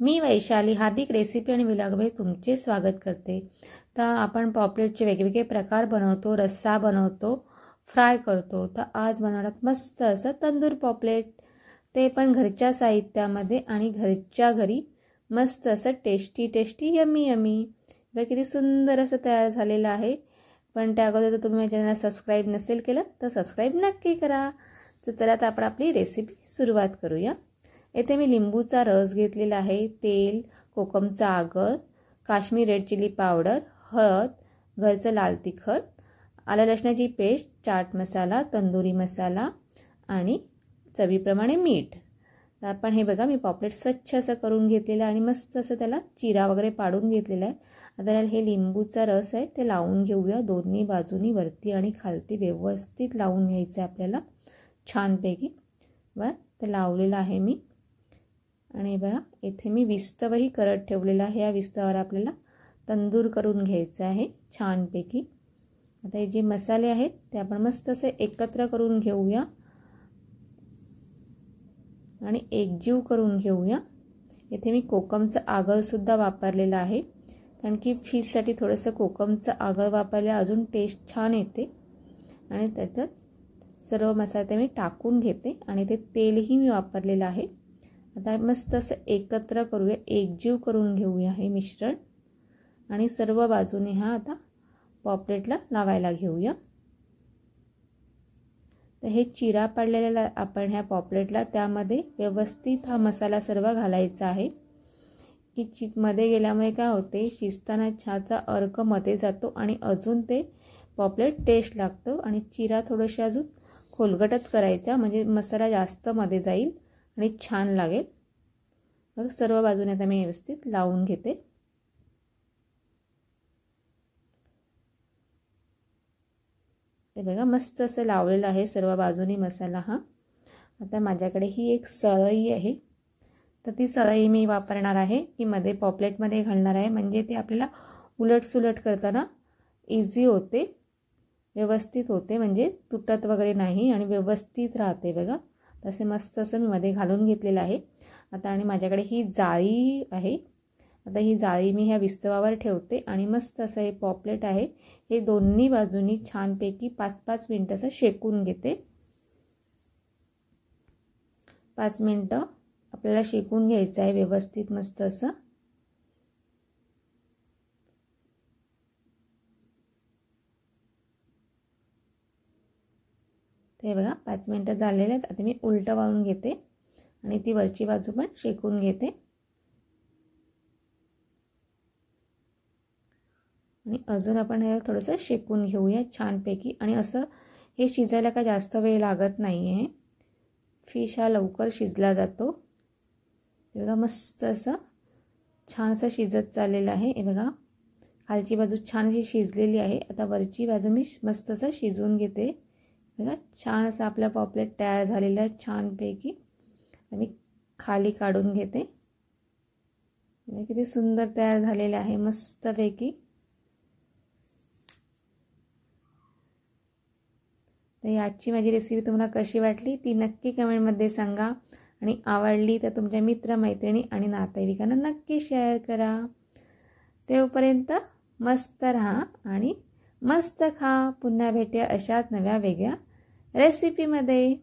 मी वैशाली हार्दिक recipe आणि व्लॉगमध्ये तुमचे स्वागत करते। तर आपण पॉपलेटचे वेगवेगळे प्रकार बनवतो, रस्सा बनवतो, फ्राय करतो। तर आज बनवणार मस्त असं तंदूर पॉपलेट, ते पण घरच्या साहित्यामध्ये आणि घरच्या घरी मस्त असं टेस्टी यम्मी यम्मी। बघा किती सुंदर असं तयार झालेलं आहे। पण त्या अगोदर जर तुम्ही माझ्या चॅनलला सबस्क्राइब नसेल केलं तर सबस्क्राइब नक्की करा। तर चला आता आपण आपली रेसिपी सुरुवात करूया। येथे मी लिंबूचा रस घेतलेला आहे, तेल, कोकमचा आगर, काश्मीर रेड चिली पावडर, हळद, घरचं लाल तिखट, आलं लसणाची पेस्ट, चाट मसाला, तंदुरी मसाला आणि चवीप्रमाणे मीठ। तर आपण हे बघा मी पॉपलेट स्वच्छ असं करून घेतलेलं आणि मस्त असं त्याला चिरा वगैरे पाडून घेतलेला आहे। आता हे लिंबूचा रस आहे ते लावून घेऊया, दोन्ही बाजूनी वरती आणि खालती व्यवस्थित लावून घ्यायचं आपल्याला छानपैकी। बघा ते लावलेलं आहे मी। आणि बघा इथे मी विस्तवही करत ठेवलेला आहे, या विस्तवावर आपल्याला तंदूर करून घ्यायचं आहे छानपैकी। आता हे जे मसाले आहेत ते आपण मस्त असे एकत्र करून घेऊया आणि एकजीव करून घेऊया। इथे मी कोकमचं आगर सुद्धा वापरलेलं आहे, कारण की फिशसाठी थोडंसं कोकमचं आगर वापरले अजून टेस्ट छान येते। आणि त्याच्यात सर्व मसाले मी टाकून घेते आणि ते तेलही मी वापरलेलं आहे। आता मस्त असं एकत्र करूया, एकजीव करून घेऊया हे मिश्रण आणि सर्व बाजूने हा आता पॉपलेटला लावायला घेऊया। तर हे चिरा पाडलेला आपण ह्या पॉपलेटला त्यामध्ये व्यवस्थित हा मसाला सर्व घालायचा आहे, की मध्ये गेल्यामुळे काय होते, शिजताना चहाचा अर्क मध्ये जातो आणि अजून ते पॉपलेट टेस्ट लागतो। आणि चिरा थोडीशी अजून खोलगटत करायचा, म्हणजे मसाला जास्त मध्ये जाईल आणि छान लागेल। मग सर्व बाजूने आता मी व्यवस्थित लावून घेते। ते बघा मस्त असं लावलेलं आहे सर्व बाजूनी मसाला हा। आता माझ्याकडे ही एक सळई आहे, तर ती सळई मी वापरणार आहे, की मध्ये पॉपलेटमध्ये घालणार आहे, म्हणजे ते आपल्याला उलटसुलट करताना इझी होते, व्यवस्थित होते, म्हणजे तुटत वगैरे नाही आणि व्यवस्थित राहते। बघा तसे मस्त असं मी मध्ये घालून घेतलेलं आहे। आता आणि माझ्याकडे ही जाळी आहे, आता ही जाळी मी ह्या विस्तवावर ठेवते आणि मस्त असं हे पॉपलेट आहे हे दोन्ही बाजूनी छानपैकी 5-5 मिनिटं असं शेकून घेते। 5 मिनिटं आपल्याला शेकून घ्यायचं आहे व्यवस्थित मस्त असं। ते बघा 5 मिनिटं झालेले आहेत। आता मी उलटं वाळून घेते आणि ती वरची बाजू पण शेकून घेते आणि अजून आपण हे थोडंसं शेकून घेऊया छानपैकी। आणि असं हे शिजायला काय जास्त वेळ लागत नाही आहे, फिश हा लवकर शिजला जातो। हे बघा मस्त असं छान असं शिजत चाललेलं आहे। हे बघा खालची बाजू छान अशी शिजलेली आहे, आता वरची बाजू मी मस्त असं शिजवून घेते। बघा छान असं आपला पॉपलेट तयार झालेला आहे छानपैकी। मी खाली काढून घेते, किती सुंदर तयार झालेलं आहे मस्तपैकी। तर आजची माझी रेसिपी तुम्हाला कशी वाटली ती नक्की कमेंटमध्ये सांगा आणि आवडली तर तुमच्या मित्रमैत्रिणी आणि नातेवाईकांना नक्की शेअर करा। तोपर्यंत मस्त राहा आणि मस्त खा। पुन्हा भेटूया अशाच नव्या वेगळ्या रेसिपीमध्ये।